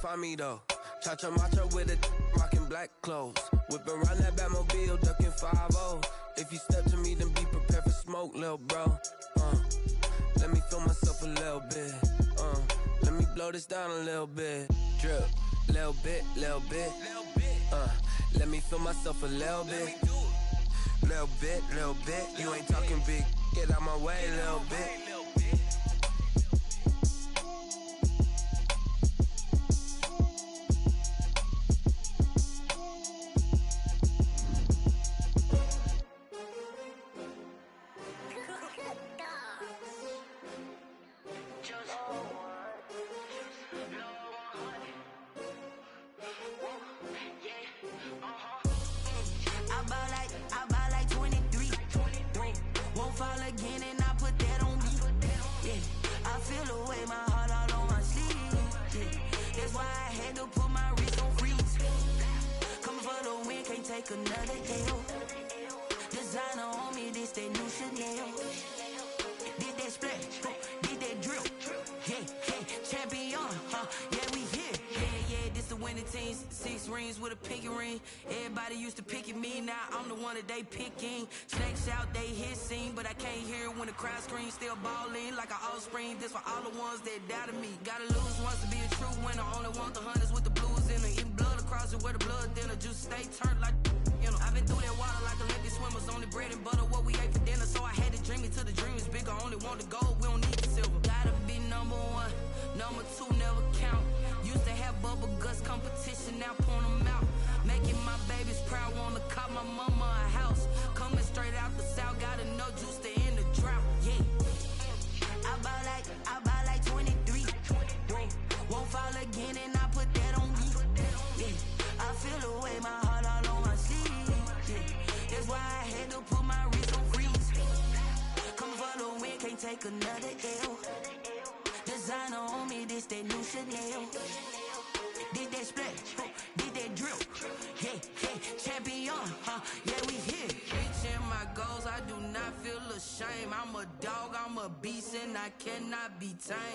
find me though. Cha-cha matcha with a rockin' black clothes. Whippin' around that Batmobile, duckin' 5-0. If you step to me, then be prepared for smoke, lil' bro. Let me feel myself a little bit. Let me blow this down a little bit. Drip, little bit, little bit. Let me feel myself a little bit. Little bit, little bit. You ain't talking big. Get out my way, little bit.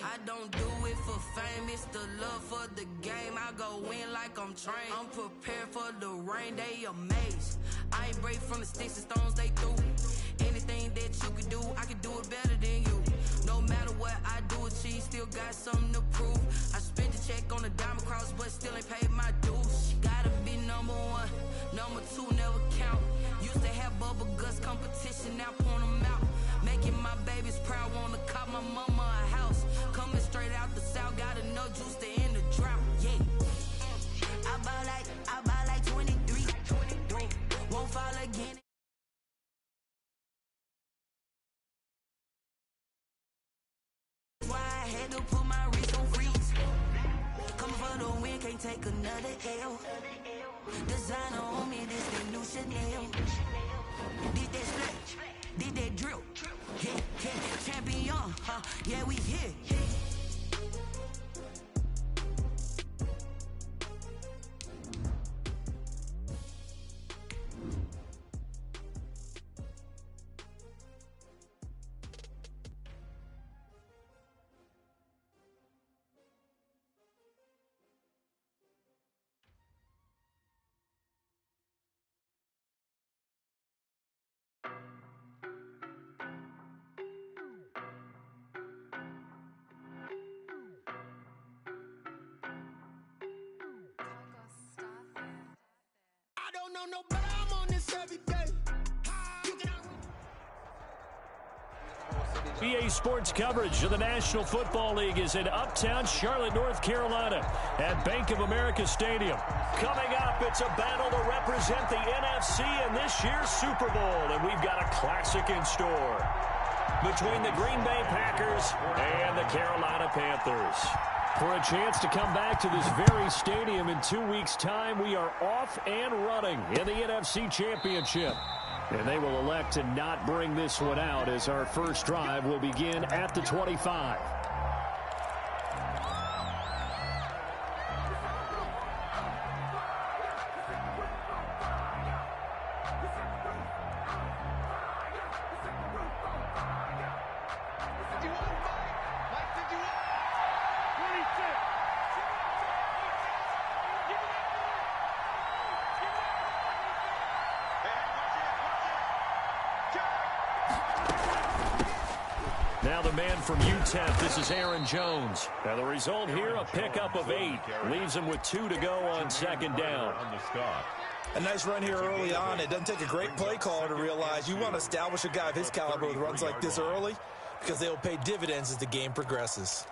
I don't do it for fame, it's the love for the game. I go in like I'm trained. I'm prepared for the rain, they amazed. I ain't break from the sticks and stones they threw. Anything that you could do, I could do it better than you. No matter what I do achieve, still got something to prove. I spent the check on the diamond cross, but still ain't paid my dues. Gotta be number one, number two never count. Used to have bubble guts competition, now point them out. Making my babies proud, wanna cop my mama a house. Coming straight out the south, got enough juice to end the drought. Yeah, I buy like 23. Won't fall again. Why I had to put my wrist on freeze. Coming for the win, can't take another L. Designer on me, this the new Chanel. Did that splash, did that drill. Yeah, champion, yeah, we here. No, but I'm on this every day. BA Sports coverage of the National Football League is in Uptown Charlotte, North Carolina at Bank of America Stadium. Coming up, it's a battle to represent the NFC in this year's Super Bowl, and we've got a classic in store between the Green Bay Packers and the Carolina Panthers. For a chance to come back to this very stadium in 2 weeks' time, we are off and running in the NFC Championship. And they will elect to not bring this one out as our first drive will begin at the 25. the man from UTEP, this is Aaron Jones. Now the result here, a pickup of 8. Leaves him with 2 to go on second down. A nice run here early on. It doesn't take a great play caller to realize you want to establish a guy of his caliber with runs like this early because they will pay dividends as the game progresses.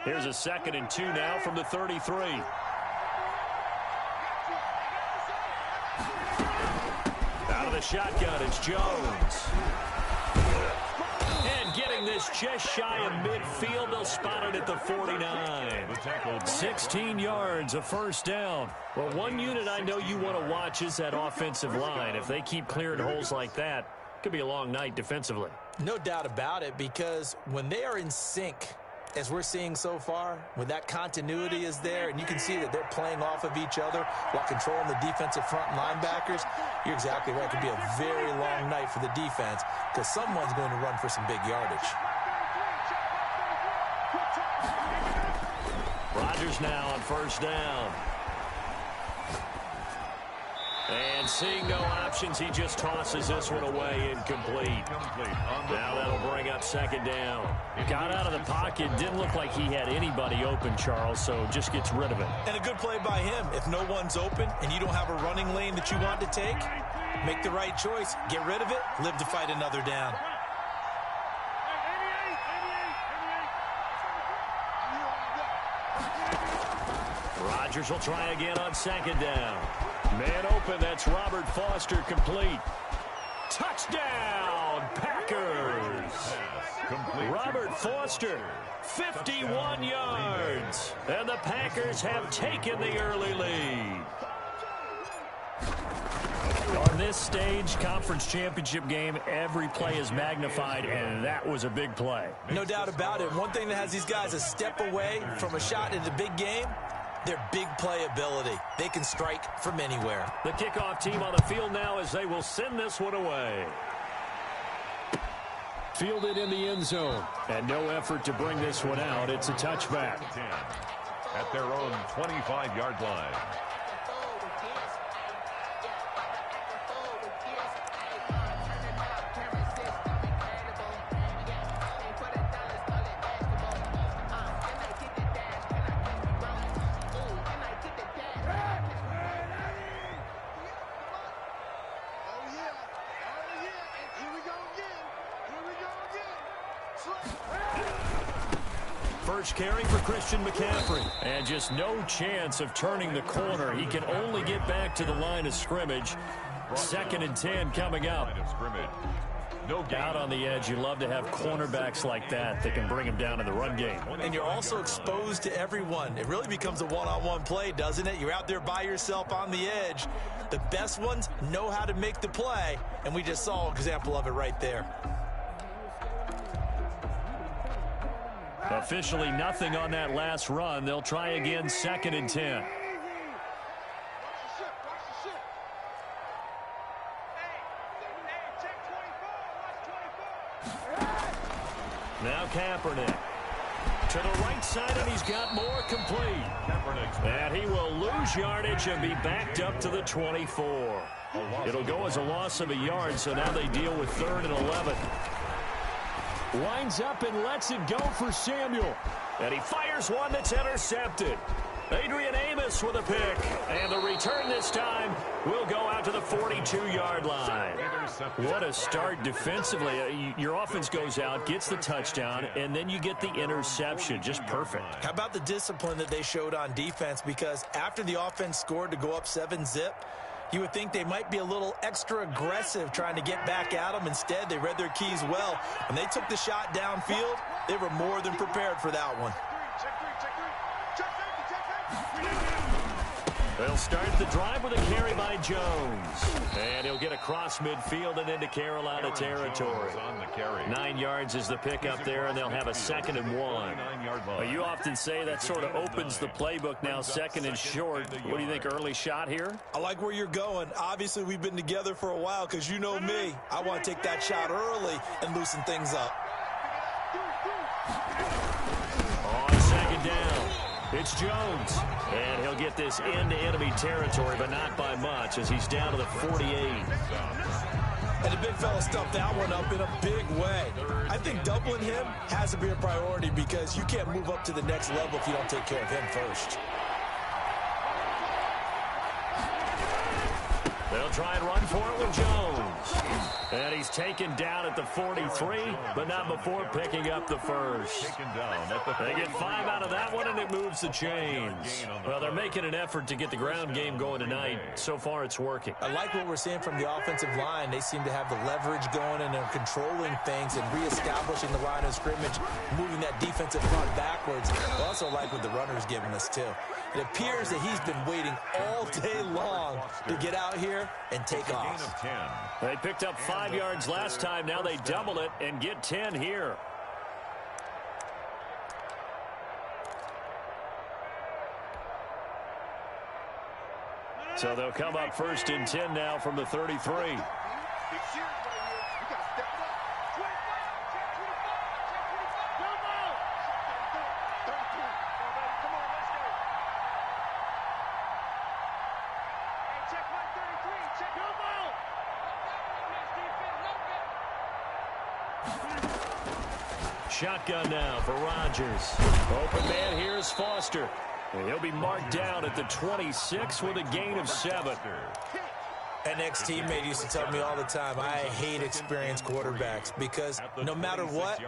Here's a 2nd and 2 now from the 33. Out of the shotgun, it's Jones. And getting this just shy of midfield, they'll spot it at the 49. 16 yards, a first down. Well, one unit I know you want to watch is that offensive line. If they keep clearing holes like that, it could be a long night defensively. No doubt about it, because when they are in sync, as we're seeing so far, when that continuity is there and you can see that they're playing off of each other while controlling the defensive front linebackers, you're exactly right. It could be a very long night for the defense because someone's going to run for some big yardage. Rodgers now on first down. And seeing no options, he just tosses this one away incomplete. Now that'll bring up second down. Got out of the pocket, didn't look like he had anybody open, Charles, so just gets rid of it. And a good play by him. If no one's open and you don't have a running lane that you want to take, make the right choice. Get rid of it, live to fight another down. Rodgers will try again on second down. Man open, that's Robert Foster, complete. Touchdown, Packers! Robert Foster, 51 yards. And the Packers have taken the early lead. On this stage, conference championship game, every play is magnified, and that was a big play. No doubt about it. One thing that has these guys a step away from a shot in the big game, their big play ability. They can strike from anywhere. The kickoff team on the field now as they will send this one away. Fielded in the end zone. And no effort to bring this one out. It's a touchback. At their own 25-yard line. First carry for Christian McCaffrey. And just no chance of turning the corner. He can only get back to the line of scrimmage. 2nd and 10 coming up. Out on the edge, you love to have cornerbacks like that can bring him down in the run game. And you're also exposed to everyone. It really becomes a one-on-one play, doesn't it? You're out there by yourself on the edge. The best ones know how to make the play, and we just saw an example of it right there. Officially nothing on that last run. They'll try again, 2nd and 10. Now Kaepernick. To the right side, and he's got more, complete. And he will lose yardage and be backed up to the 24. It'll go as a loss of a yard, so now they deal with 3rd and 11. Winds up and lets it go for Samuel. And he fires one that's intercepted. Adrian Amos with a pick. And the return this time will go out to the 42-yard line. What a start defensively. Your offense goes out, gets the touchdown, and then you get the interception. Just perfect. How about the discipline that they showed on defense? Because after the offense scored to go up 7-zip, you would think they might be a little extra aggressive trying to get back at them. Instead, they read their keys well. When they took the shot downfield, they were more than prepared for that one. They'll start the drive with a carry by Jones. And he'll get across midfield and into Carolina territory. 9 yards is the pickup there, and they'll have a 2nd and 1. Well, you often say that sort of opens the playbook now, 2nd and short. What do you think, early shot here? I like where you're going. Obviously, we've been together for a while because you know me. I want to take that shot early and loosen things up. On 2nd down. It's Jones. And he'll get this into enemy territory, but not by much as he's down to the 48. And the big fella stuffed that one up in a big way. I think doubling him has to be a priority because you can't move up to the next level if you don't take care of him first. They'll try and run for it with Jones. And he's taken down at the 43, but not before picking up the first. They get 5 out of that one, and it moves the chains. Well, they're making an effort to get the ground game going tonight. So far, it's working. I like what we're seeing from the offensive line. They seem to have the leverage going, and they're controlling things and reestablishing the line of scrimmage, moving that defensive front backwards. I also like what the runner's giving us, too. It appears that he's been waiting all day long to get out here and take off. They picked up 5 yards last time. Now they double it and get 10 here. So they'll come up 1st and 10 now from the 33. Shotgun now for Rodgers. Open man here is Foster. And he'll be marked down at the 26 with a gain of 7. An ex-teammate used to tell me all the time, I hate experienced quarterbacks because no matter what,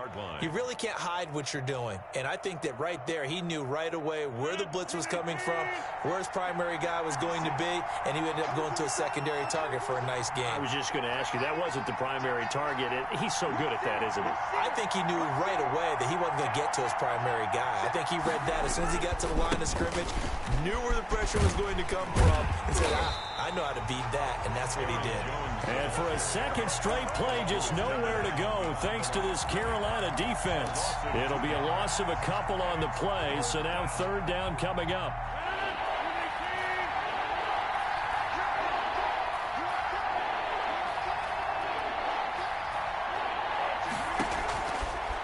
you really can't hide what you're doing. And I think that right there, he knew right away where the blitz was coming from, where his primary guy was going to be, and he ended up going to a secondary target for a nice game. I was just going to ask you, that wasn't the primary target. He's so good at that, isn't he? I think he knew right away that he wasn't going to get to his primary guy. I think he read that as soon as he got to the line of scrimmage, knew where the pressure was going to come from, and said, I know how to beat that, and that's what he did. And for a second straight play, just nowhere to go thanks to this Carolina defense. It'll be a loss of a couple on the play, so now 3rd down coming up.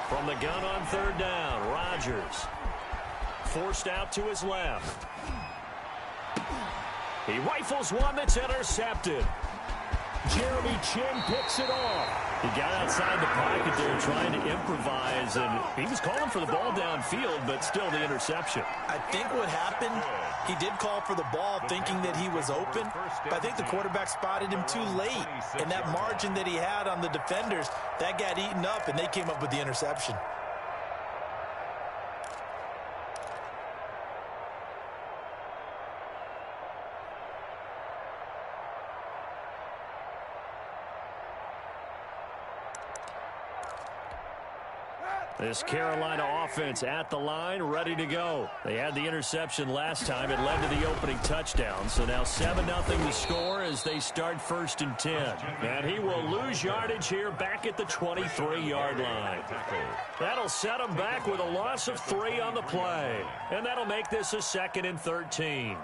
From the gun on 3rd down, Rodgers forced out to his left. He rifles one that's intercepted. Jeremy Chin picks it off. He got outside the pocket there trying to improvise, and he was calling for the ball downfield, but still the interception. I think what happened, he did call for the ball thinking that he was open, but I think the quarterback spotted him too late. And that margin that he had on the defenders, that got eaten up, and they came up with the interception. This Carolina offense at the line, ready to go. They had the interception last time. It led to the opening touchdown. So now 7-0 the score as they start 1st and 10. And he will lose yardage here back at the 23-yard line. That'll set him back with a loss of 3 on the play. And that'll make this a 2nd and 13.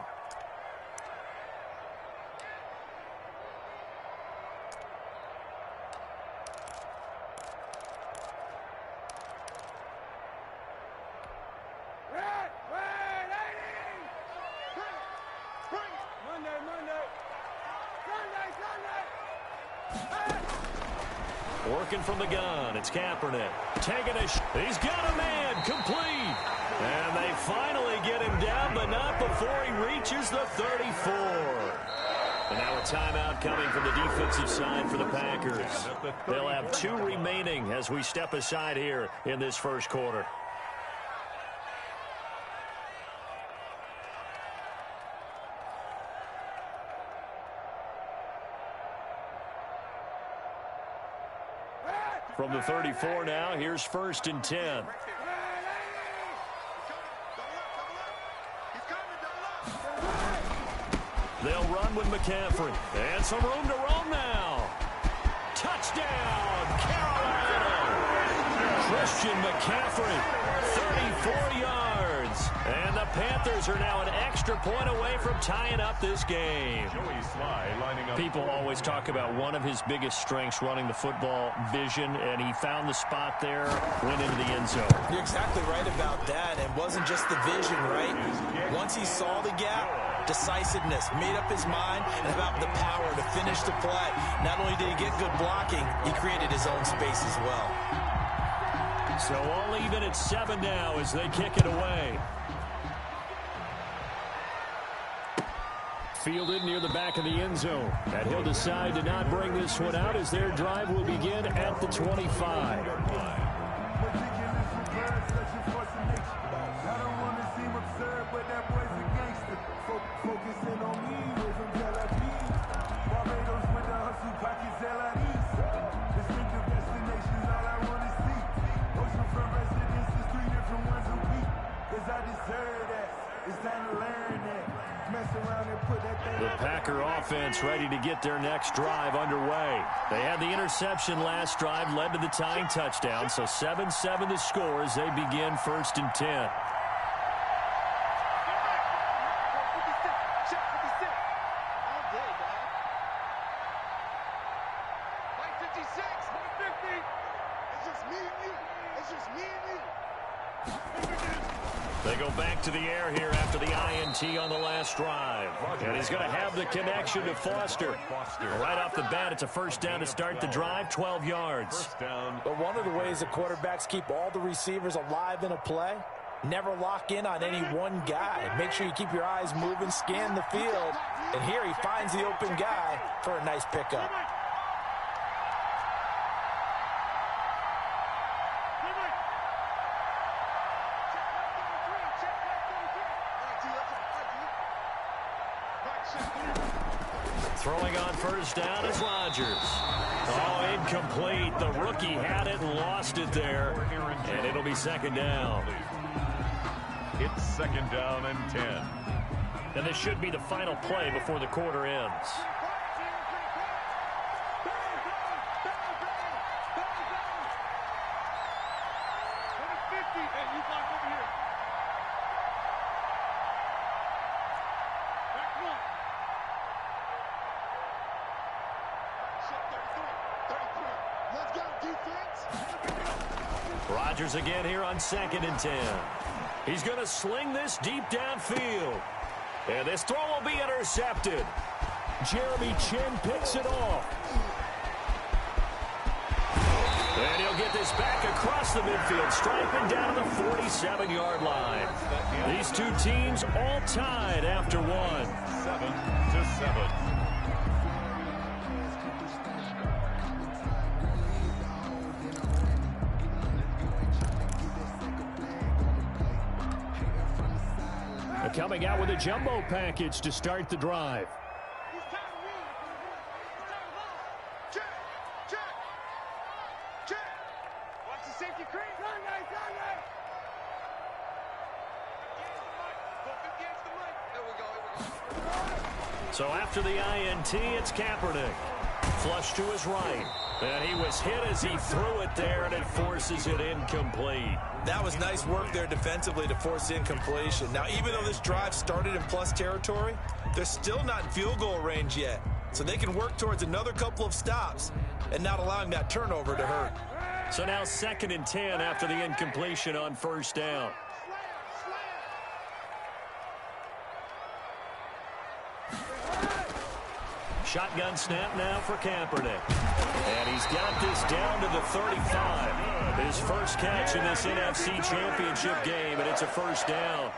Working from the gun, it's Kaepernick. Taking a he's got a man, complete. And they finally get him down, but not before he reaches the 34. And now a timeout coming from the defensive side for the Packers. They'll have 2 remaining as we step aside here in this first quarter. From the 34 now, here's 1st and 10. They'll run with McCaffrey. And some room to roam now. Touchdown, Carolina! Christian McCaffrey, 34 yards. yards. And the Panthers are now an extra point away from tying up this game. People always talk about one of his biggest strengths running the football, vision, and he found the spot there, went into the end zone. You're exactly right about that. It wasn't just the vision, right? Once he saw the gap, decisiveness, made up his mind, and about the power to finish the play. Not only did he get good blocking, he created his own space as well. So all even at 7 now as they kick it away. Fielded near the back of the end zone. And he'll decide to not bring this one out as their drive will begin at the 25. The Packer offense ready to get their next drive underway. They had the interception last drive, led to the tying touchdown, so 7-7 the score as they begin 1st and 10. They go back to the air here after the INT on the last drive. And he's going to have the connection to Foster. Right off the bat, it's a first down to start the drive, 12 yards. But one of the ways that quarterbacks keep all the receivers alive in a play, never lock in on any one guy. Make sure you keep your eyes moving, scan the field. And here he finds the open guy for a nice pickup. Throwing on first down is Rodgers. Oh, incomplete. The rookie had it and lost it there. And it'll be 2nd down. It's 2nd down and 10. And this should be the final play before the quarter ends. Rodgers again here on 2nd and 10. He's going to sling this deep downfield. And this throw will be intercepted. Jeremy Chin picks it off. And he'll get this back across the midfield, striping down to the 47-yard line. These two teams all tied after one. 7-7. Coming out with a jumbo package to start the drive. So after the INT, it's Kaepernick. Flush to his right. And he was hit as he threw it there, and it forces it incomplete. That was nice work there defensively to force incompletion. Now, even though this drive started in plus territory, they're still not in field goal range yet. So they can work towards another couple of stops and not allowing that turnover to hurt. So now 2nd and 10 after the incompletion on first down. Shotgun snap now for Kaepernick. And he's got this down to the 35. His first catch in this NFC Championship game, and it's a first down.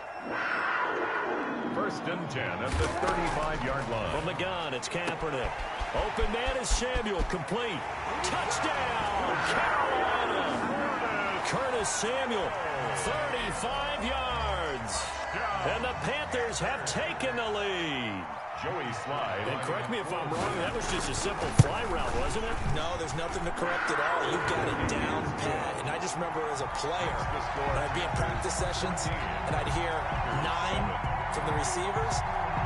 1st and 10 at the 35-yard line. From the gun, it's Kaepernick. Open man is Samuel, complete. Touchdown, Carolina. Curtis Samuel, 35 yards. And the Panthers have taken the lead. Joey Slide. And correct me if I'm wrong, that was just a simple fly route, wasn't it? No, there's nothing to correct at all. You've got it down pat. And I just remember as a player, when I'd be in practice sessions, and I'd hear 9 from the receivers.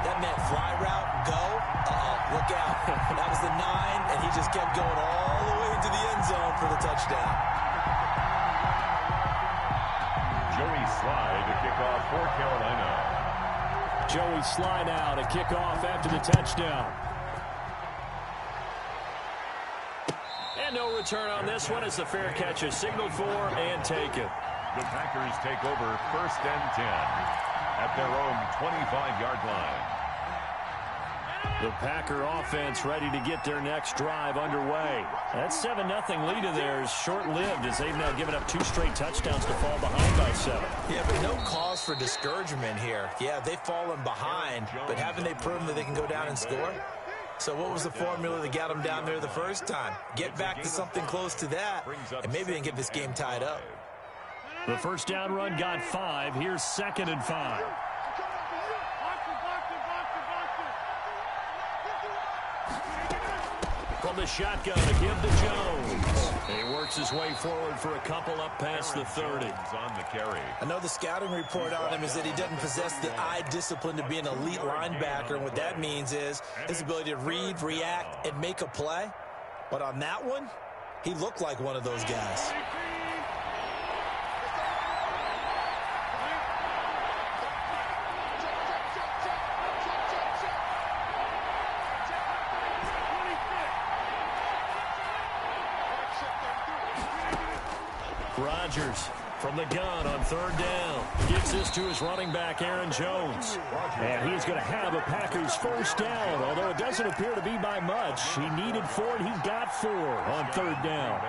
That meant fly route, go. Look out. That was the 9, and he just kept going all the way into the end zone for the touchdown. Joey Slide. try to kick off for Carolina. Joey Sly now to kick off after the touchdown. And no return on this one as the fair catch is signaled for and taken. The Packers take over 1st and 10 at their own 25-yard line. The Packer offense ready to get their next drive underway. That 7-0 lead of theirs short-lived as they've now given up 2 straight touchdowns to fall behind by 7. Yeah, but no cause for discouragement here. Yeah, they've fallen behind, but haven't they proven that they can go down and score? So what was the formula that got them down there the first time? Get back to something close to that, and maybe they can get this game tied up. The first down run got 5. Here's 2nd and 5. From the shotgun to give to Jones. He works his way forward for a couple up past the 30. On the carry. I know the scouting report on him is that he doesn't possess the eye discipline to be an elite linebacker, and what that means is his ability to read, react, and make a play. But on that one, he looked like one of those guys. Rodgers from the gun on 3rd down. Gives this to his running back, Aaron Jones. And he's going to have a Packers first down, although it doesn't appear to be by much. He needed 4, and he got 4 on 3rd down.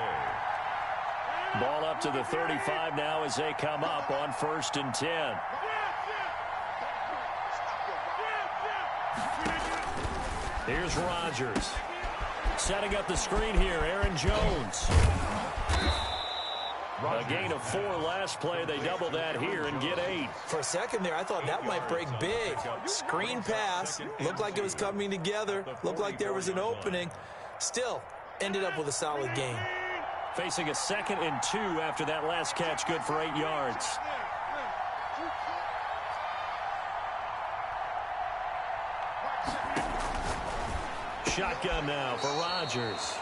Ball up to the 35 now as they come up on 1st and 10. Here's Rodgers. Setting up the screen here, Aaron Jones. A gain of 4 last play. They double that here and get 8. For a second there, I thought that might break big. Screen pass. Looked like it was coming together. Looked like there was an opening. Still, ended up with a solid gain. Facing a 2nd and 2 after that last catch. Good for 8 yards. Shotgun now for Rodgers.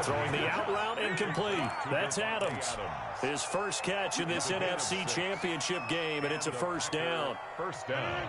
Throwing the out route incomplete. That's Adams. His first catch in this NFC Championship game, and it's a first down. First down.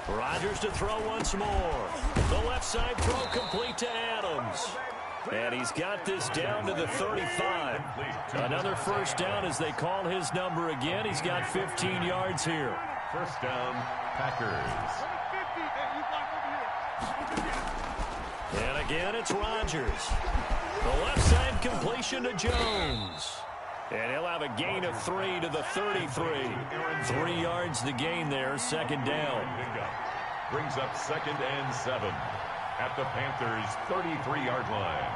Rodgers to throw once more. The left side throw complete to Adams. And he's got this down to the 35. Another first down as they call his number again. He's got 15 yards here. First down, Packers. And again, it's Rodgers. The left side completion to Jones. And he'll have a gain of 3 to the 33. 3 yards the gain there, 2nd down. Brings up 2nd and 7 at the Panthers' 33-yard line.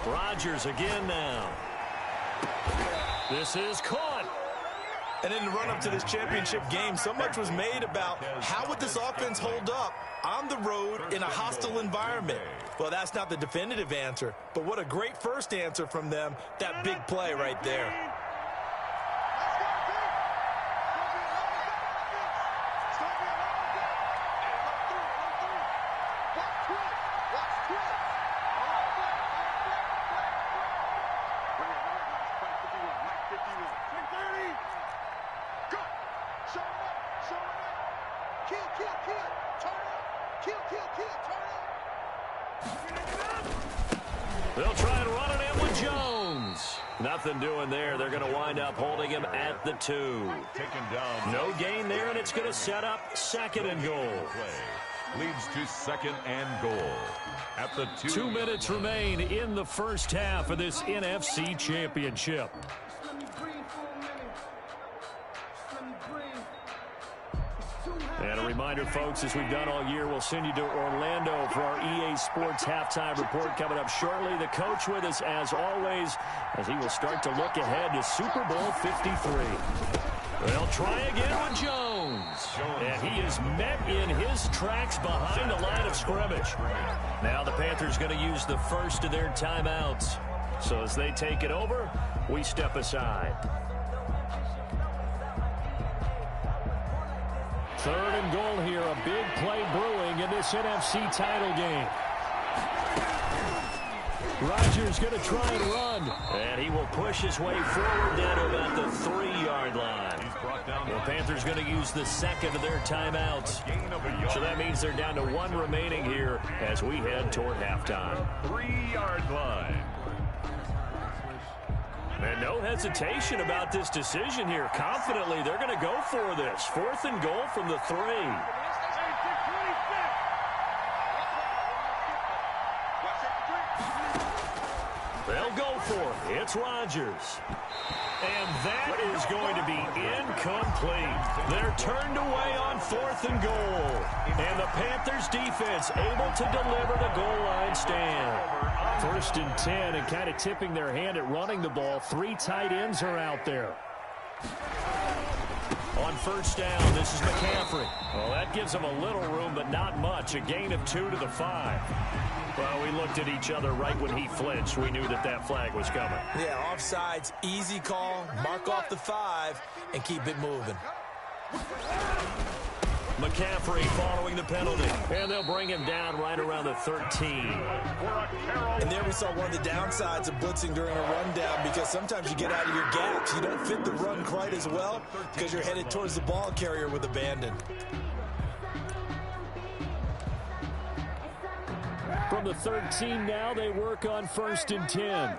Rodgers again now. This is caught. And in the run-up to this championship game, so much was made about how would this offense hold up on the road in a hostile environment. Well, that's not the definitive answer, but what a great first answer from them, that big play right there. They'll try and run it in with Jones. Nothing doing there. They're going to wind up holding him at the 2. Taken down. No gain there, and it's going to set up 2nd and goal. Leads to 2nd and goal at the 2. 2 minutes remain in the first half of this NFC Championship. And a reminder, folks, as we've done all year, we'll send you to Orlando for our EA Sports halftime report coming up shortly. The coach with us, as always, as he will start to look ahead to Super Bowl 53. They'll try again with Jones. And he is met in his tracks behind the line of scrimmage. Now the Panthers going to use the first of their timeouts. So as they take it over, we step aside. 3rd and goal here. A big play brewing in this NFC title game. Rodgers going to try and run. And he will push his way forward down to about the 3-yard line. The Panthers going to use the second of their timeouts. So that means they're down to 1 remaining here as we head toward halftime. 3-yard line. And no hesitation about this decision here. Confidently, they're going to go for this. 4th and goal from the 3. They'll go for it. It's Rodgers. And that is going to be incomplete. They're turned away on 4th and goal. And the Panthers defense able to deliver the goal line stand. 1st and 10, and kind of tipping their hand at running the ball. 3 tight ends are out there. On 1st down, this is McCaffrey. Well, that gives them a little room, but not much. A gain of 2 to the 5. Well, we looked at each other right when he flinched. We knew that that flag was coming. Yeah, offsides, easy call. Mark off the 5 and keep it moving. McCaffrey following the penalty. And they'll bring him down right around the 13. And there we saw one of the downsides of blitzing during a rundown, because sometimes you get out of your gaps. You don't fit the run quite as well because you're headed towards the ball carrier with abandon. From the 13 now, they work on 1st and 10.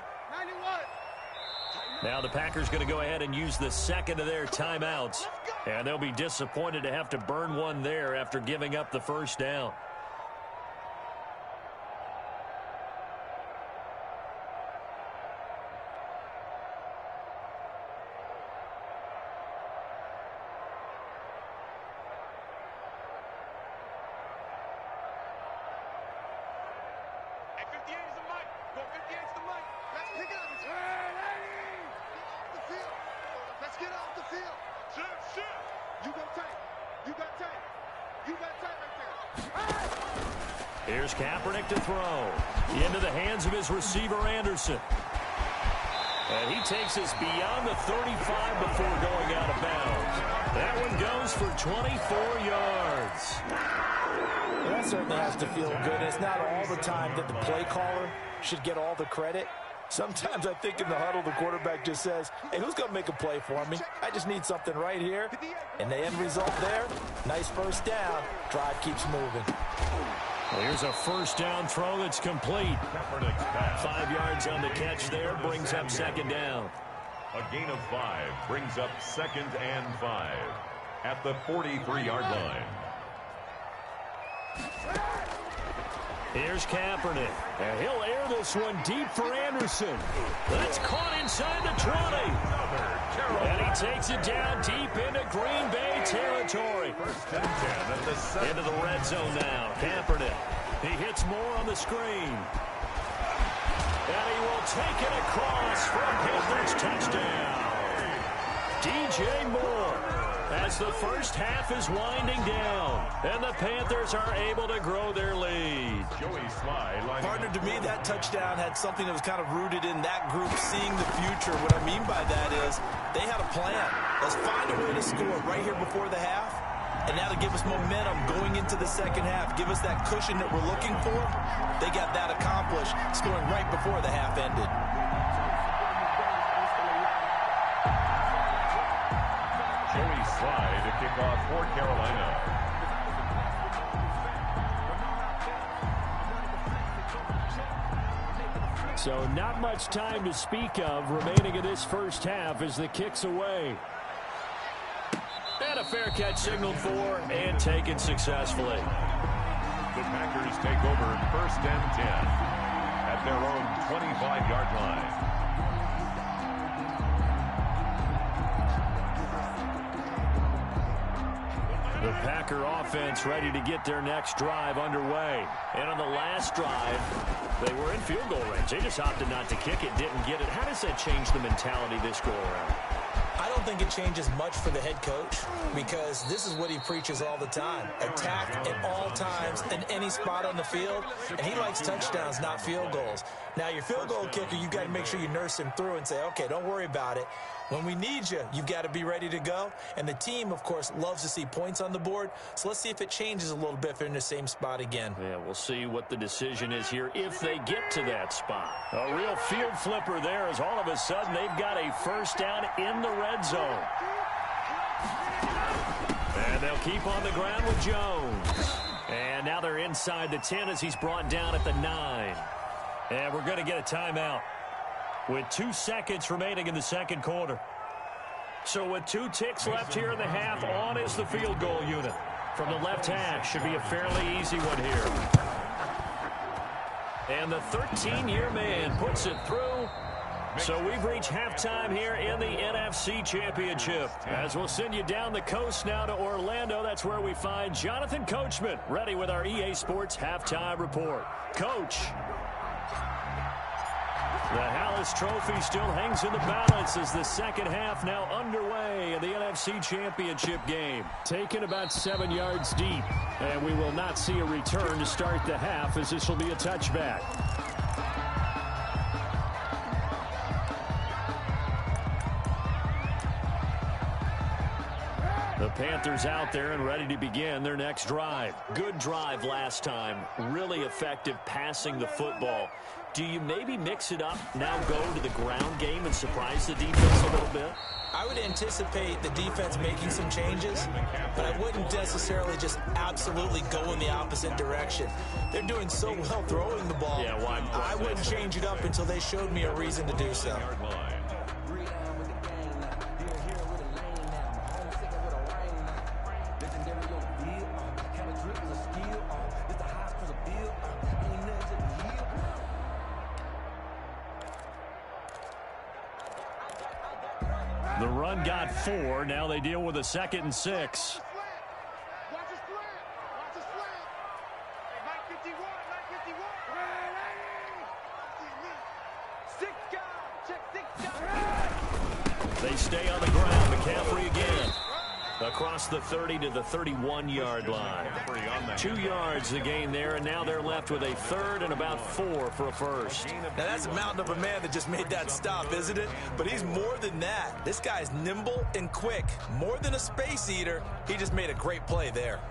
Now the Packers going to go ahead and use the second of their timeouts. And they'll be disappointed to have to burn one there after giving up the 1st down. Here's Kaepernick to throw. Into the hands of his receiver, Anderson. And he takes us beyond the 35 before going out of bounds. That one goes for 24 yards. Well, that certainly has to feel good. It's not all the time that the play caller should get all the credit. Sometimes I think in the huddle, the quarterback just says, hey, who's going to make a play for me? I just need something right here. And the end result there, nice 1st down. Drive keeps moving. Here's a 1st down throw that's complete. 5 yards on the catch there, brings up 2nd down. A gain of 5 brings up 2nd and 5 at the 43-yard line. Here's Kaepernick. And he'll air this one deep for Anderson. That's caught inside the 20. And he takes it down deep into Green Bay territory. Into the red zone now. Kaepernick. He hits Moore on the screen. And he will take it across for a Panthers touchdown. DJ Moore. As the 1st half is winding down, and the Panthers are able to grow their lead. Partner, to me, that touchdown had something that was kind of rooted in that group seeing the future. What I mean by that is they had a plan. Let's find a way to score right here before the half, and now to give us momentum going into the 2nd half, give us that cushion that we're looking for. They got that accomplished, scoring right before the half ended. Joey Slye to kick off for Carolina. So not much time to speak of remaining in this 1st half as the kick's away. And a fair catch signaled for and taken successfully. The Packers take over 1st and 10 at their own 25-yard line. The Packer offense ready to get their next drive underway. And on the last drive, they were in field goal range. They just opted not to kick it, didn't get it. How does that change the mentality this go around? I don't think it changes much for the head coach because this is what he preaches all the time. Attack at all times in any spot on the field, and he likes touchdowns, not field goals. Now, your field goal kicker, you've got to make sure you nurse him through and say, okay, don't worry about it. When we need you, you've got to be ready to go. And the team, of course, loves to see points on the board. So let's see if it changes a little bit if they're in the same spot again. Yeah, we'll see what the decision is here if they get to that spot. A real field flipper there as all of a sudden they've got a first down in the red zone. And they'll keep on the ground with Jones. And now they're inside the 10 as he's brought down at the 9. And we're going to get a timeout with 2 seconds remaining in the second quarter. So with 2 ticks left here in the half, on is the field goal unit. From the left hash, should be a fairly easy one here. And the 13-year man puts it through. So we've reached halftime here in the NFC Championship. As we'll send you down the coast now to Orlando, that's where we find Jonathan Coachman ready with our EA Sports Halftime Report. Coach. The Hallis Trophy still hangs in the balance as the second half now underway in the NFC Championship game. Taken about 7 yards deep, and we will not see a return to start the half as this will be a touchback. The Panthers out there and ready to begin their next drive. Good drive last time. Really effective passing the football. Do you maybe mix it up, now go to the ground game and surprise the defense a little bit? I would anticipate the defense making some changes, but I wouldn't necessarily just absolutely go in the opposite direction. They're doing so well throwing the ball. Yeah, why I wouldn't change it up until they showed me a reason to do so. The run got 4. Now they deal with a 2nd and 6. They stay on the ground. McCaffrey again. Across the 30 to the 31-yard line. 2 yards the gain there, and now they're left with a 3rd and about 4 for a first. Now that's a mountain of a man that just made that stop, isn't it? But he's more than that. This guy's nimble and quick. More than a space eater, he just made a great play there.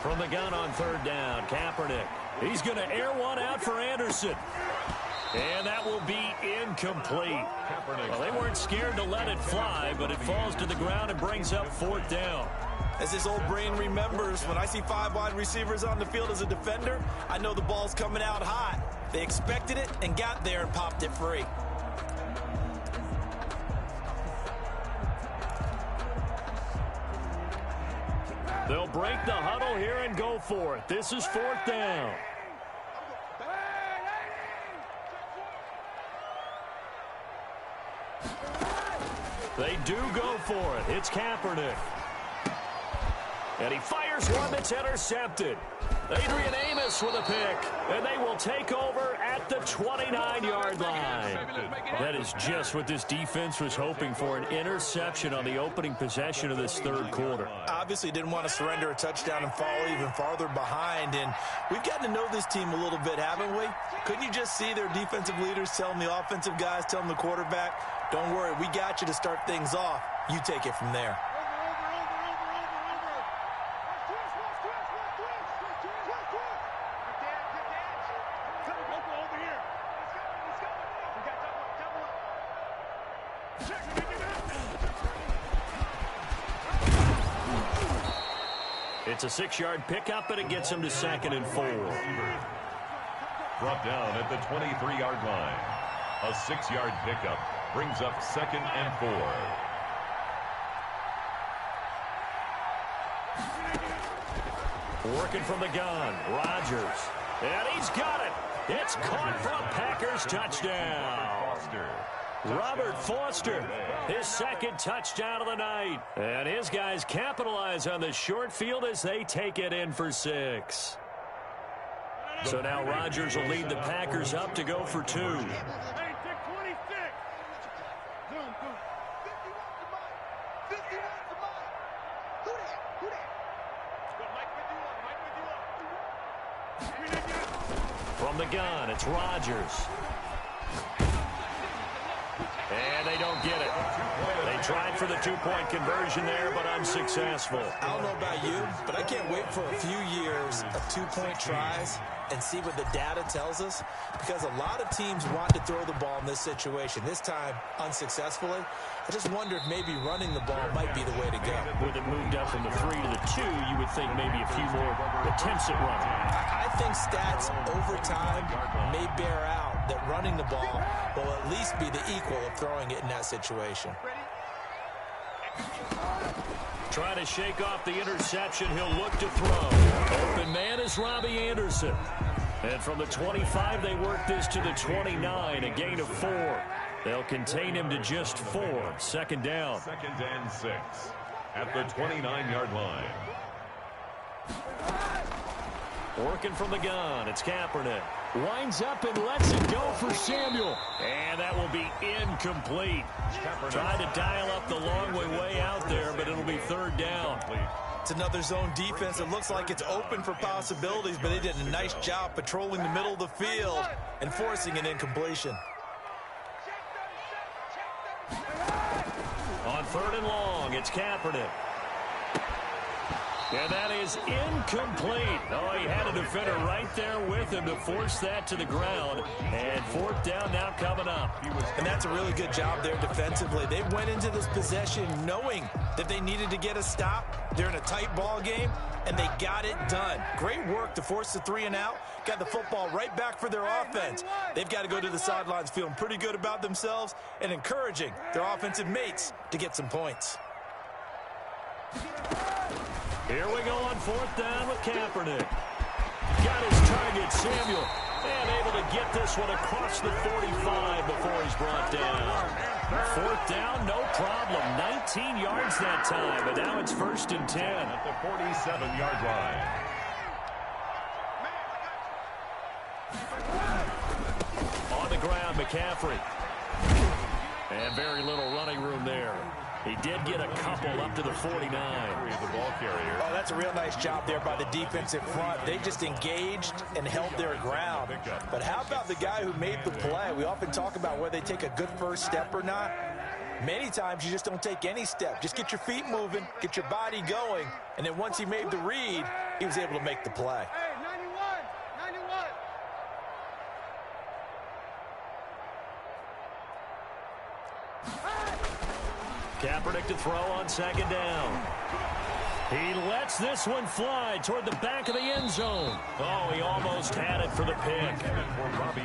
From the gun on 3rd down, Kaepernick. He's going to air one out for Anderson. And that will be incomplete. Well, they weren't scared to let it fly, but it falls to the ground and brings up 4th down. As this old brain remembers, when I see 5 wide receivers on the field as a defender, I know the ball's coming out hot. They expected it and got there and popped it free. They'll break the huddle here and go for it. This is 4th down. They do go for it. It's Kaepernick. And he fires one that's intercepted. Adrian Amos with a pick. And they will take over at the 29-yard line. That is just what this defense was hoping for, an interception on the opening possession of this 3rd quarter. Obviously didn't want to surrender a touchdown and fall even farther behind. And we've gotten to know this team a little bit, haven't we? Couldn't you just see their defensive leaders telling the offensive guys, telling the quarterback, don't worry, we got you to start things off. You take it from there. It's a 6-yard pickup, and it gets him to 2nd and 4. Brought down at the 23-yard line. A 6-yard pickup brings up 2nd and 4. Working from the gun, Rodgers. And he's got it. It's caught for a Packers touchdown. Robert Foster, his second touchdown of the night. And his guys capitalize on the short field as they take it in for 6. So now Rodgers will lead the Packers up to go for 2. From the gun, it's Rodgers. And they don't get it. They tried for the two-point conversion there, but unsuccessful. I don't know about you, but I can't wait for a few years of two-point tries and see what the data tells us, because a lot of teams want to throw the ball in this situation. This time, unsuccessfully. I just wonder if maybe running the ball might be the way to go. With it moved up from the 3 to the 2, you would think maybe a few more attempts at running. I think stats over time may bear out that running the ball will at least be the equal of throwing it in that situation. Trying to shake off the interception, he'll look to throw. Open man is Robbie Anderson. And from the 25, they work this to the 29, a gain of 4. They'll contain him to just 4. Second down. 2nd and 6 at the 29-yard line. Working from the gun, it's Kaepernick. Winds up and lets it go for Samuel. And that will be incomplete. Trying to dial up the long way out there, but it'll be 3rd down. It's another zone defense. It looks like it's open for possibilities, but they did a nice job patrolling the middle of the field and forcing an incompletion. On 3rd and long, it's Kaepernick. And that is incomplete. Oh, he had a defender right there with him to force that to the ground. And 4th down now coming up. And that's a really good job there defensively. They went into this possession knowing that they needed to get a stop. They're in a tight ball game, and they got it done. Great work to force the 3 and out. Got the football right back for their offense. They've got to go to the sidelines feeling pretty good about themselves and encouraging their offensive mates to get some points. Here we go on 4th down with Kaepernick. Got his target, Samuel. And able to get this one across the 45 before he's brought down. 4th down, no problem. 19 yards that time, but now it's 1st and 10. At the 47-yard line. On the ground, McCaffrey. And very little running room there. He did get a couple up to the 49. The ball carrier. Oh, that's a real nice job there by the defensive front. They just engaged and held their ground. But how about the guy who made the play? We often talk about whether they take a good first step or not. Many times you just don't take any step. Just get your feet moving, get your body going, and then once he made the read, he was able to make the play. Hey, 91. Kaepernick to throw on 2nd down. He lets this one fly toward the back of the end zone. Oh, he almost had it for the pick.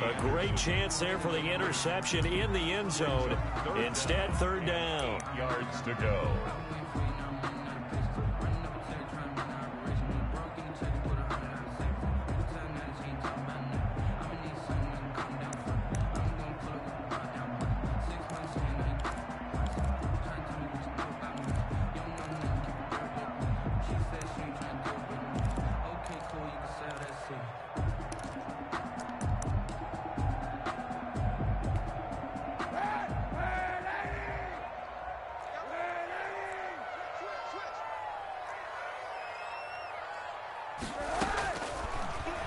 A great chance there for the interception in the end zone. Instead, 3rd down. 8 yards to go.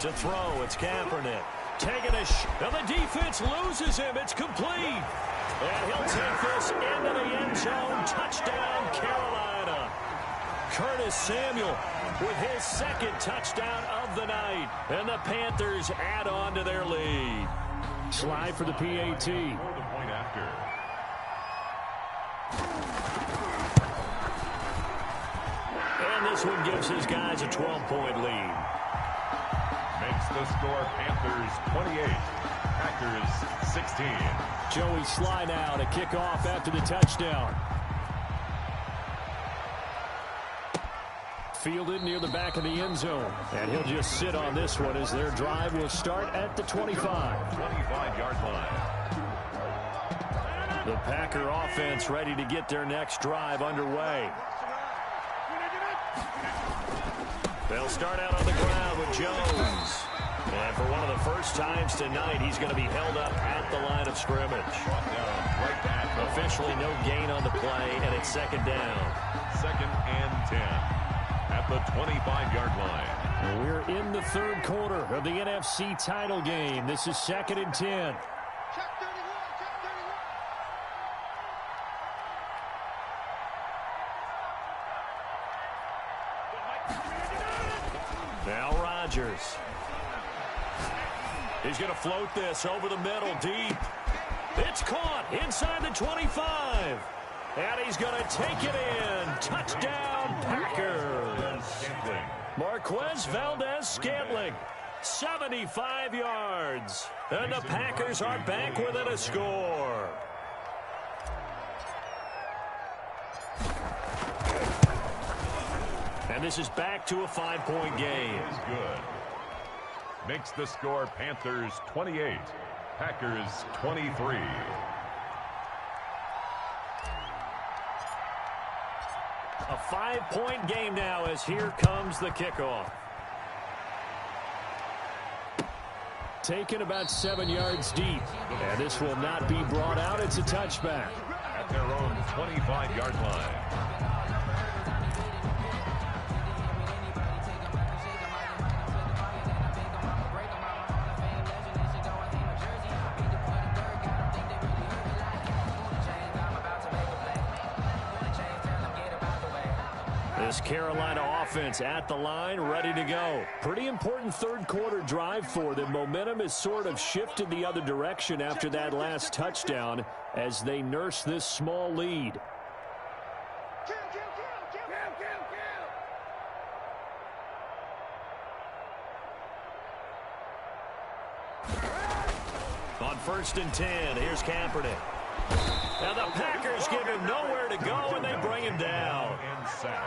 To throw, it's Kaepernick. Taking a and the defense loses him. It's complete. And he'll take this into the end zone. Touchdown, Carolina. Curtis Samuel with his 2nd touchdown of the night. And the Panthers add on to their lead. Slide for the PAT. For the point after. And this one gives his guys a 12-point lead. Makes the score Panthers 28, Packers 16. Joey Sly now to kick off after the touchdown. fielded near the back of the end zone. And he'll just sit on this one as their drive will start at the 25. 25-yard line. The Packer offense ready to get their next drive underway. They'll start out on the ground with Jones. And for one of the first times tonight, he's going to be held up at the line of scrimmage. Officially no gain on the play, and it's second down. 2nd and 10 at the 25-yard line. We're in the third quarter of the NFC title game. This is 2nd and 10. Now Rodgers. He's going to float this over the middle deep. It's caught inside the 25. And he's going to take it in. Touchdown, Packers. Marquez Valdez-Scantling, 75 yards. And the Packers are back within a score. And this is back to a 5-point game. Is good. Makes the score Panthers 28, Packers 23. A 5-point game now as here comes the kickoff. Taken about 7 yards deep. And this will not be brought out. It's a touchback. At their own 25-yard line. This Carolina offense at the line, ready to go. Pretty important third quarter drive for them. Momentum has sort of shifted the other direction after that last touchdown as they nurse this small lead. On 1st and 10, here's Kaepernick. Now the Packers give him nowhere to go, and they bring him down.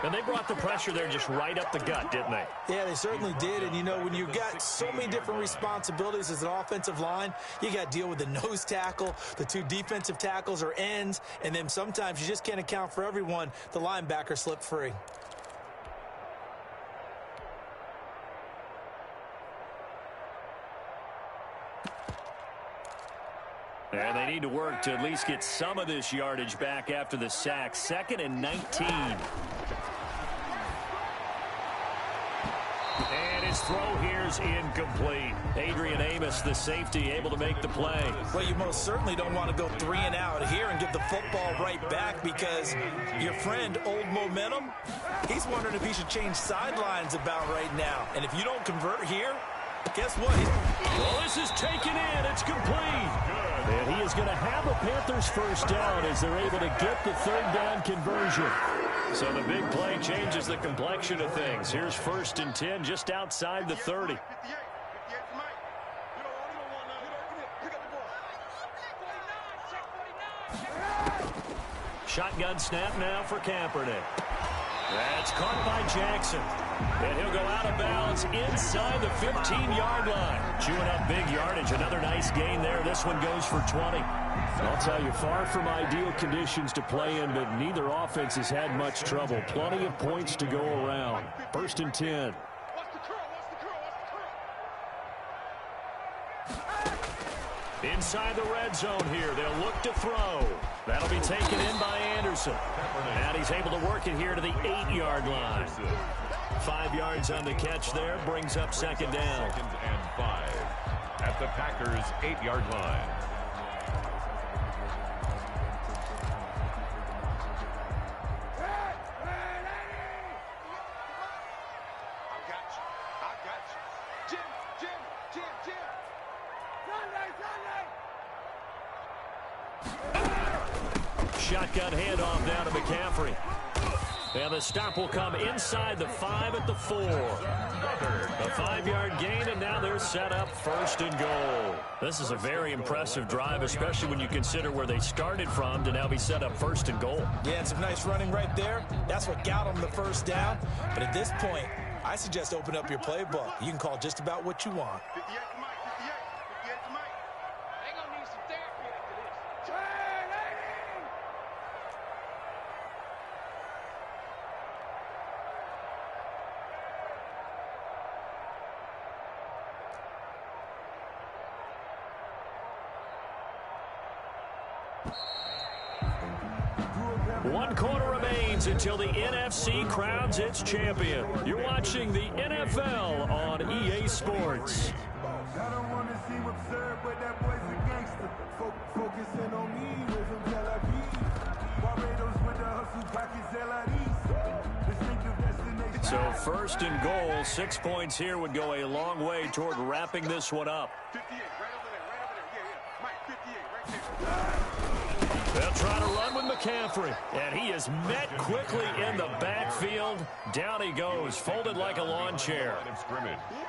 And they brought the pressure there just right up the gut, didn't they? Yeah, they certainly did. And, you know, when you've got so many different responsibilities as an offensive line, you got to deal with the nose tackle, the 2 defensive tackles or ends, and then sometimes you just can't account for everyone. The linebacker slipped free. And they need to work to at least get some of this yardage back after the sack. 2nd and 19. And his throw here's incomplete. Adrian Amos, the safety, able to make the play. Well, you most certainly don't want to go 3 and out here and give the football right back because your friend, Old Momentum, he's wondering if he should change sidelines about right now. And if you don't convert here, guess what? Well, this is taken in. It's complete. And he is going to have a Panthers first down as they're able to get the 3rd down conversion. So the big play changes the complexion of things. Here's 1st and 10 just outside the 30. Shotgun snap now for Kaepernick. That's caught by Jackson. And he'll go out of bounds inside the 15-yard line. Chewing up big yardage. Another nice gain there. This one goes for 20. I'll tell you, far from ideal conditions to play in, but neither offense has had much trouble. Plenty of points to go around. 1st and 10. Inside the red zone here. They'll look to throw. That'll be taken in by Anderson. And he's able to work it here to the 8-yard line. 5 yards on the catch there. Brings up 2nd down. 2nd and 5 at the Packers' 8-yard line. Shotgun handoff down to McCaffrey. And the stop will come inside the 5 at the 4. A 5-yard gain, and now they're set up 1st and goal. This is a very impressive drive, especially when you consider where they started from to now be set up 1st and goal. Yeah, and some nice running right there. That's what got them the first down. But at this point, I suggest open up your playbook. You can call just about what you want. 58 to Mike, 58 to Mike. They gonna need some therapy after this. One quarter remains until the NFC crowns its champion. You're watching the NFL on EA Sports. I don't want to seem absurd, but that boy's a gangster. Focusing on me with him Tel Aviv. Barbados with the hustle pockets LIDs. Distinctive destination. So 1st and goal, 6 points here would go a long way toward wrapping this one up. 58, right over there. Yeah. Mike, 58, right there. They'll try to run with McCaffrey, and he is met quickly in the backfield. Down he goes, folded like a lawn chair.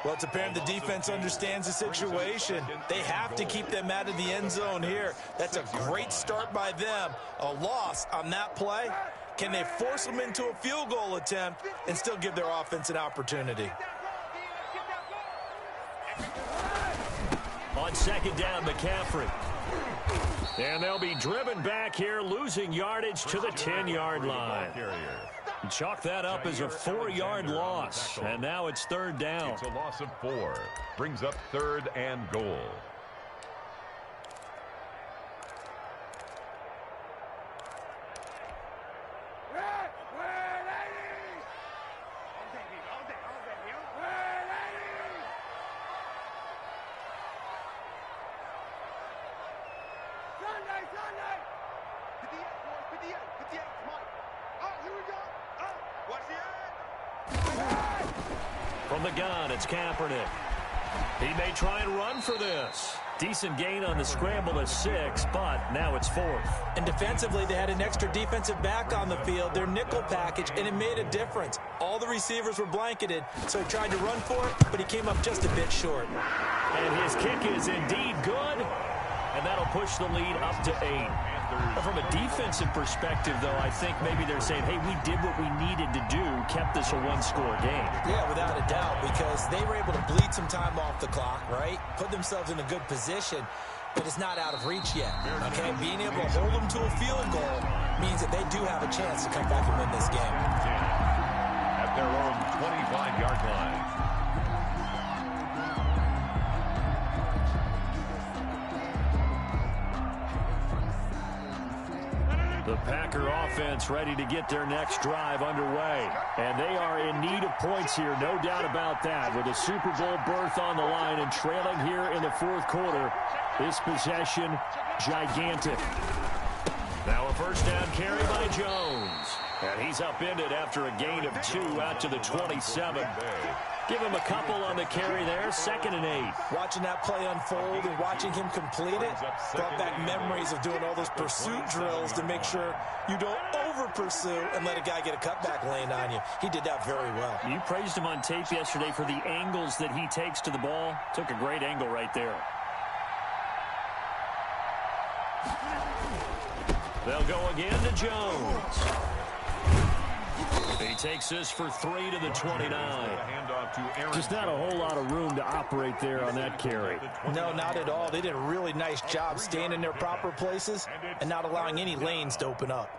Well, it's apparent the defense understands the situation. They have to keep them out of the end zone here. That's a great start by them. A loss on that play. Can they force them into a field goal attempt and still give their offense an opportunity? On 2nd down, McCaffrey. And they'll be driven back here, losing yardage to the 10-yard line. Chalk that up as a 4-yard loss, and now it's 3rd down. It's a loss of 4. Brings up 3rd and goal. From the gun, it's Kaepernick. He may try and run for this. Decent gain on the scramble of 6, but now it's 4th. And defensively, they had an extra defensive back on the field, their nickel package, and it made a difference. All the receivers were blanketed, so he tried to run for it, but he came up just a bit short. And his kick is indeed good, and that'll push the lead up to 8. But from a defensive perspective, though, I think maybe they're saying, hey, we did what we needed to do, kept this a one-score game. Yeah, without a doubt, because they were able to bleed some time off the clock, right? Put themselves in a good position, but it's not out of reach yet, okay? Being able to hold them to a field goal means that they do have a chance to come back and win this game. At their own 25-yard line. The Packer offense ready to get their next drive underway. And they are in need of points here, no doubt about that. With a Super Bowl berth on the line and trailing here in the 4th quarter, this possession gigantic. Now a 1st down carry by Jones. And he's upended after a gain of 2 out to the 27. Give him a couple on the carry there, 2nd and 8. Watching that play unfold and watching him complete it brought back memories of doing all those pursuit drills to make sure you don't over-pursue and let a guy get a cutback lane on you. He did that very well. You praised him on tape yesterday for the angles that he takes to the ball. Took a great angle right there. They'll go again to Jones. He takes this for 3 to the 29. Just not a whole lot of room to operate there on that carry. No, not at all. They did a really nice job staying in their proper places and not allowing any lanes to open up.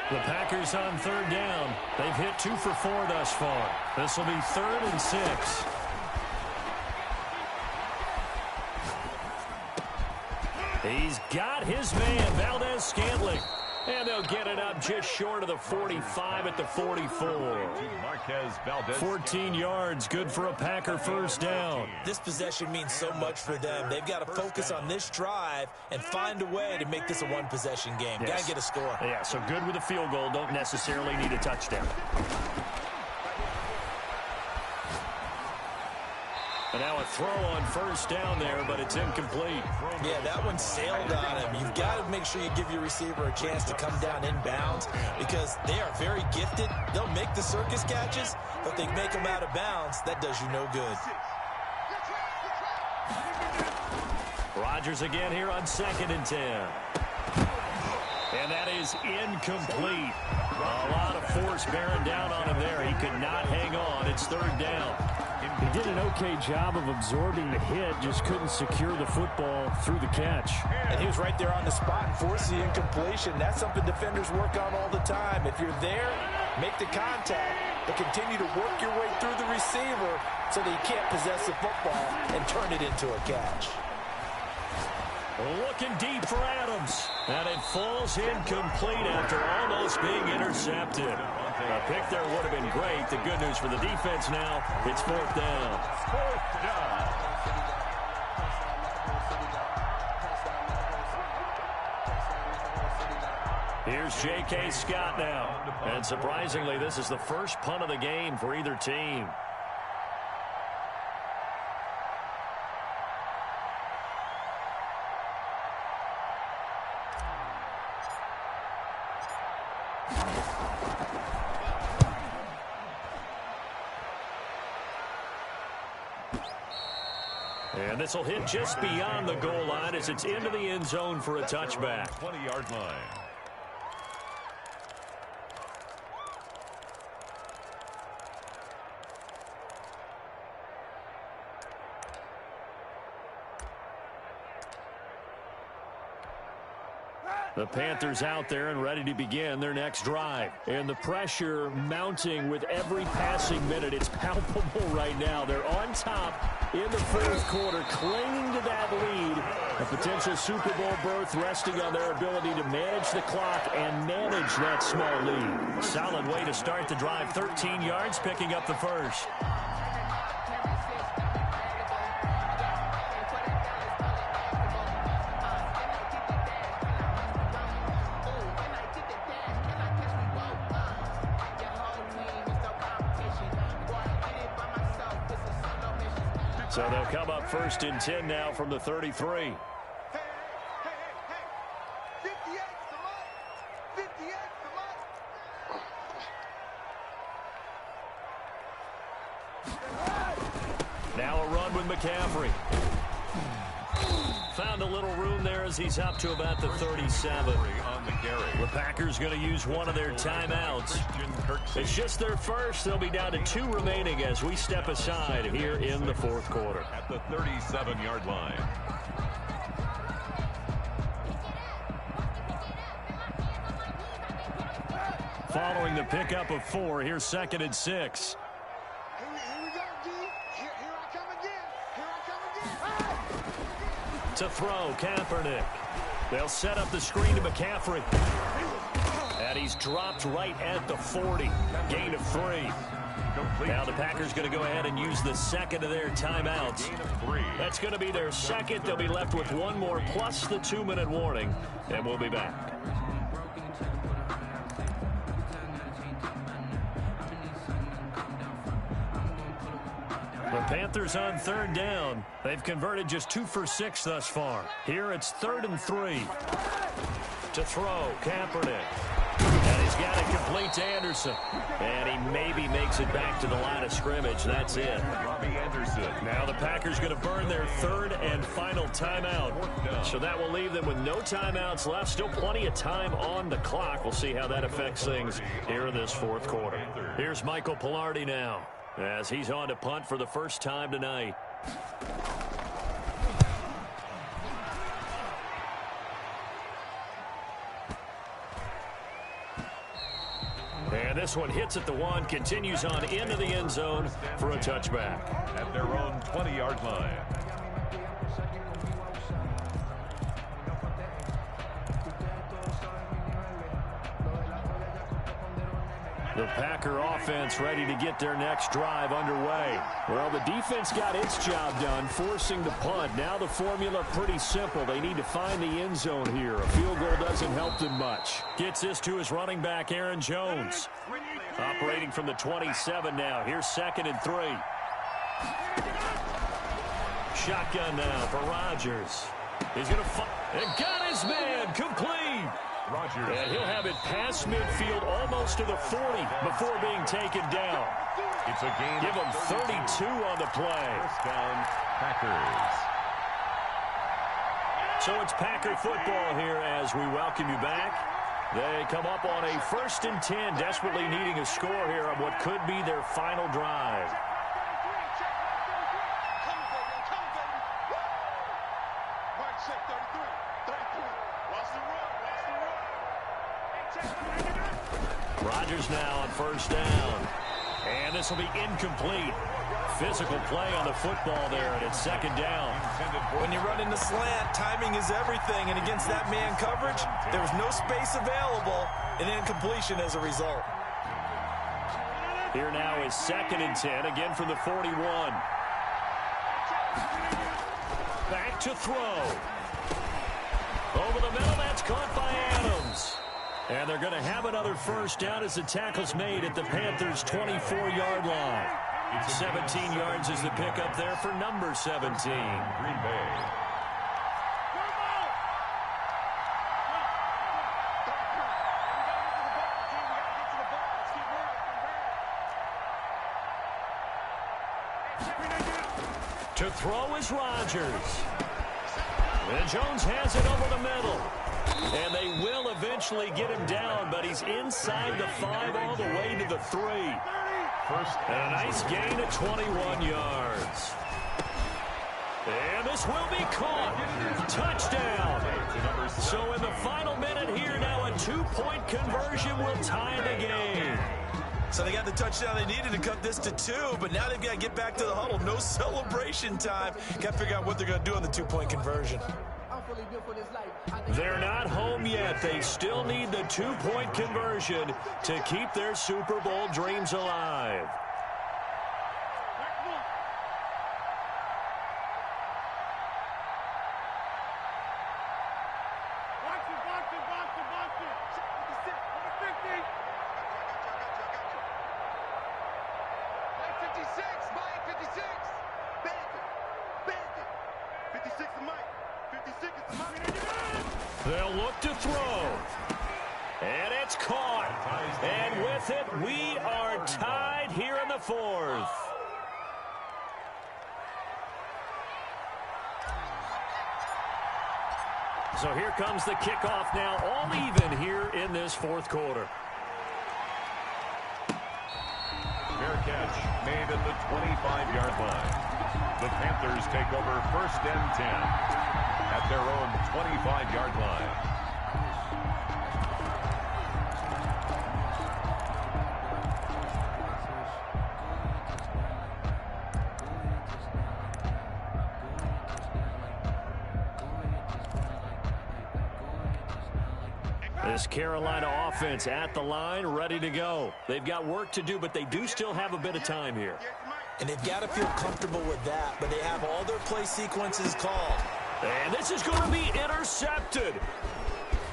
The Packers on 3rd down. They've hit 2 for 4 thus far. This will be 3rd and 6. He's got his man, Valdez-Scantling. And they'll get it up just short of the 45 at the 44. 14 yards, good for a Packer 1st down. This possession means so much for them. They've got to focus on this drive and find a way to make this a one-possession game. Yes. Got to get a score. Yeah, so good with a field goal. Don't necessarily need a touchdown. And now a throw on first down there, but it's incomplete. Yeah, that one sailed on him. You've got to make sure you give your receiver a chance to come down inbounds because they are very gifted. They'll make the circus catches, but they make them out of bounds. That does you no good. Rodgers again here on 2nd and 10. And that is incomplete. A lot of force bearing down on him there. He could not hang on. It's 3rd down. He did an okay job of absorbing the hit, just couldn't secure the football through the catch. And he was right there on the spot and forced the incompletion. That's something defenders work on all the time. If you're there, make the contact, but continue to work your way through the receiver so that you can't possess the football and turn it into a catch. Looking deep for Adams. And it falls incomplete after almost being intercepted. A pick there would have been great. The good news for the defense now, it's 4th down. 4th down. Here's J.K. Scott now. And surprisingly, this is the first punt of the game for either team. And this will hit just beyond the goal line as it's into the end zone for a touchback. 20-yard line. The Panthers out there and ready to begin their next drive. And the pressure mounting with every passing minute. It's palpable right now. They're on top in the 4th quarter, clinging to that lead. A potential Super Bowl berth resting on their ability to manage the clock and manage that small lead. Solid way to start the drive. 13 yards, picking up the first. So they'll come up 1st and 10 now from the 33. Now a run with McCaffrey. Found a little room there as he's up to about the 37. The Packers going to use one of their timeouts. It's just their first. They'll be down to 2 remaining as we step aside here in the 4th quarter. At the 37-yard line. Following the pickup of 4, here's 2nd and 6. Here we go, D. Here I come again. Here I come again. To throw, Kaepernick. They'll set up the screen to McCaffrey. And he's dropped right at the 40. Gain of 3. Now the Packers going to go ahead and use the 2nd of their timeouts. That's going to be their 2nd. They'll be left with 1 more plus the 2-minute warning. And we'll be back. The Panthers on 3rd down. They've converted just 2 for 6 thus far. Here it's 3rd and 3. To throw, Kaepernick. And he's got it complete to Anderson. And he maybe makes it back to the line of scrimmage. That's it. Robbie Anderson. Now the Packers going to burn their 3rd and final timeout. So that will leave them with no timeouts left. Still plenty of time on the clock. We'll see how that affects things here in this 4th quarter. Here's Michael Pilardi now, as he's on to punt for the first time tonight. And this one hits at the 1, continues on into the end zone for a touchback. At their own 20-yard line. The Packer offense ready to get their next drive underway. Well, the defense got its job done, forcing the punt. Now the formula pretty simple. They need to find the end zone here. A field goal doesn't help them much. Gets this to his running back, Aaron Jones. Operating from the 27 now. Here's 2nd and 3. Shotgun now for Rodgers. He's going to fire. And got his man complete. Rodgers. And he'll have it past midfield almost to the 40 before being taken down. It's a game. Give him 32 on the play. First down, Packers. So it's Packer football here as we welcome you back. They come up on a 1st and 10, desperately needing a score here on what could be their final drive. Rodgers now on 1st down. And this will be incomplete. Physical play on the football there, and it's 2nd down. When you run into slant, timing is everything, and against that man coverage, there was no space available, and incompletion as a result. Here now is 2nd and 10, again from the 41. Back to throw. Over the middle, that's caught by Adams. And they're going to have another 1st down as the tackle's made at the Panthers' 24-yard line. 17 yards is the pickup there for number 17. Green Bay. To throw is Rodgers. And Jones has it over the middle. And they will eventually get him down, but he's inside the 5 all the way to the 3. And a nice gain of 21 yards. And this will be caught. Touchdown. So in the final minute here now, a 2-point conversion will tie the game. So they got the touchdown they needed to cut this to 2, but now they've got to get back to the huddle. No celebration time. Got to figure out what they're going to do on the 2-point conversion. They're not home yet. They still need the 2-point conversion to keep their Super Bowl dreams alive. They'll look to throw. And it's caught. And with it, we are tied here in the 4th. So here comes the kickoff now, all even here in this 4th quarter. Fair catch made at the 25-yard line. The Panthers take over 1st and 10 at their own 25-yard line. This Carolina offense at the line, ready to go. They've got work to do, but they do still have a bit of time here. And they've got to feel comfortable with that, but they have all their play sequences called. And this is going to be intercepted.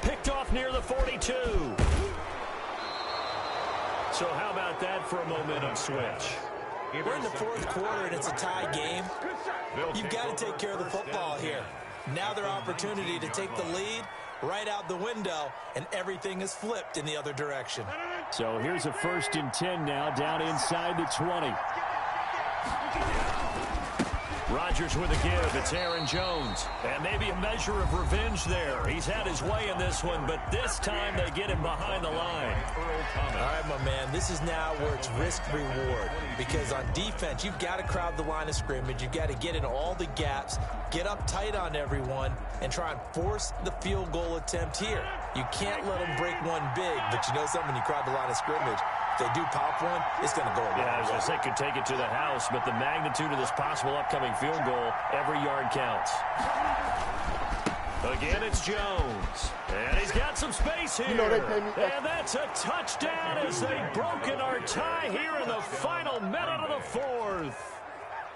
Picked off near the 42. So how about that for a momentum switch? We're in the 4th quarter, and it's a tie game. You've got to take care of the football here. Now their opportunity to take the lead right out the window, and everything is flipped in the other direction. So here's a 1st and 10 now, down inside the 20. Rodgers with a give. It's Aaron Jones. And maybe a measure of revenge there. He's had his way in this one, but this time they get him behind the line. All right, my man, this is now where it's risk-reward. Because on defense, you've got to crowd the line of scrimmage. You've got to get in all the gaps, get up tight on everyone, and try and force the field goal attempt here. You can't let them break one big, but you know something, when you crowd the line of scrimmage, if they do pop one, it's going to go away. Yeah, I was going to say could take it to the house, but the magnitude of this possible upcoming field goal, every yard counts. Again, it's Jones. And he's got some space here. And that's a touchdown as they've broken our tie here in the final minute of the 4th.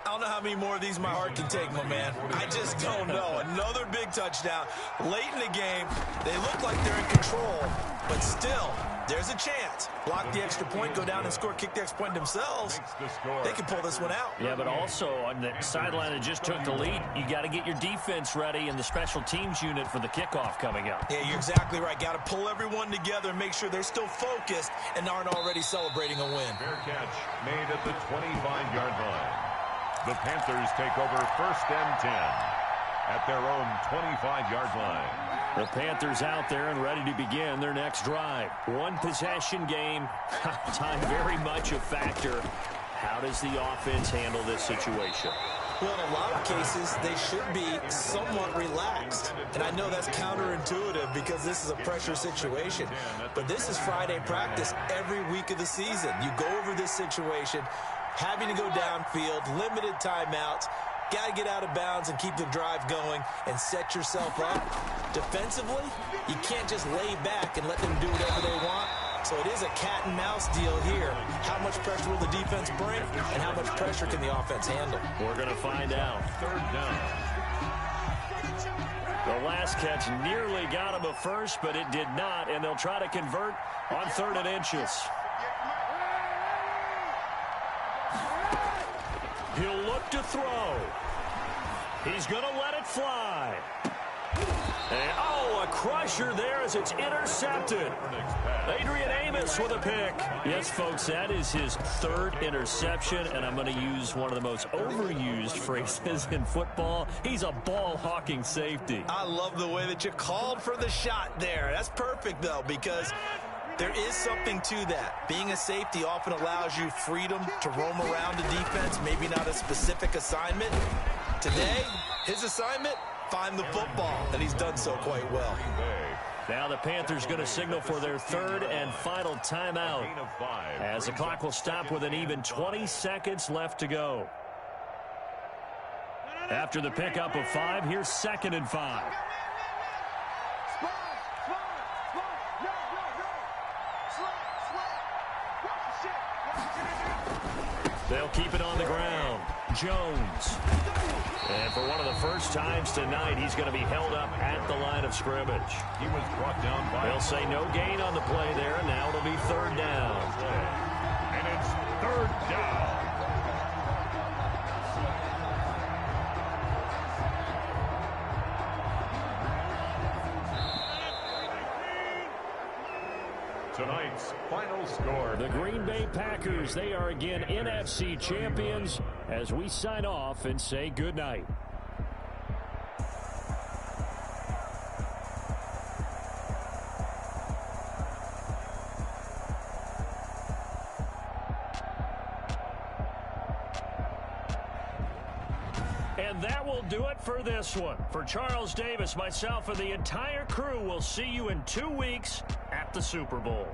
I don't know how many more of these my heart can take, my man. I just don't know. Another big touchdown late in the game. They look like they're in control, but still, there's a chance. Block the extra point, go down and score, kick the extra point themselves. They can pull this one out. Yeah, but also on the sideline that just took the lead, you got to get your defense ready and the special teams unit for the kickoff coming up. Yeah, you're exactly right. Got to pull everyone together and make sure they're still focused and aren't already celebrating a win. Fair catch made at the 25-yard line. The Panthers take over 1st and 10 at their own 25-yard line. The Panthers out there and ready to begin their next drive. One possession game. Time very much a factor. How does the offense handle this situation? Well, in a lot of cases, they should be somewhat relaxed. And I know that's counterintuitive because this is a pressure situation. But this is Friday practice every week of the season. You go over this situation, having to go downfield, limited timeouts, got to get out of bounds and keep the drive going and set yourself up. Defensively, you can't just lay back and let them do whatever they want. So it is a cat and mouse deal here. How much pressure will the defense bring and how much pressure can the offense handle? We're going to find out. 3rd down. The last catch nearly got him a first, but it did not, and they'll try to convert on 3rd and inches. He'll look to throw. He's going to let it fly. And, a crusher there as it's intercepted. Adrian Amos with a pick. Yes, folks, that is his 3rd interception, and I'm going to use one of the most overused phrases in football. He's a ball-hawking safety. I love the way that you called for the shot there. That's perfect, though, because there is something to that. Being a safety often allows you freedom to roam around the defense, maybe not a specific assignment. Today, his assignment, find the football, and he's done so quite well. Now the Panthers going to signal for their 3rd and final timeout as the clock will stop with an even 20 seconds left to go. After the pickup of 5, here's 2nd and 5. They'll keep it on the ground. Jones. And for one of the first times tonight, he's going to be held up at the line of scrimmage. He was brought down by... They'll say no gain on the play there, and now it'll be 3rd down. And it's 3rd down. Tonight's final score. The Green Bay Packers, they are again NFC champions as we sign off and say goodnight. And that will do it for this one. For Charles Davis, myself, and the entire crew, we'll see you in 2 weeks at the Super Bowl.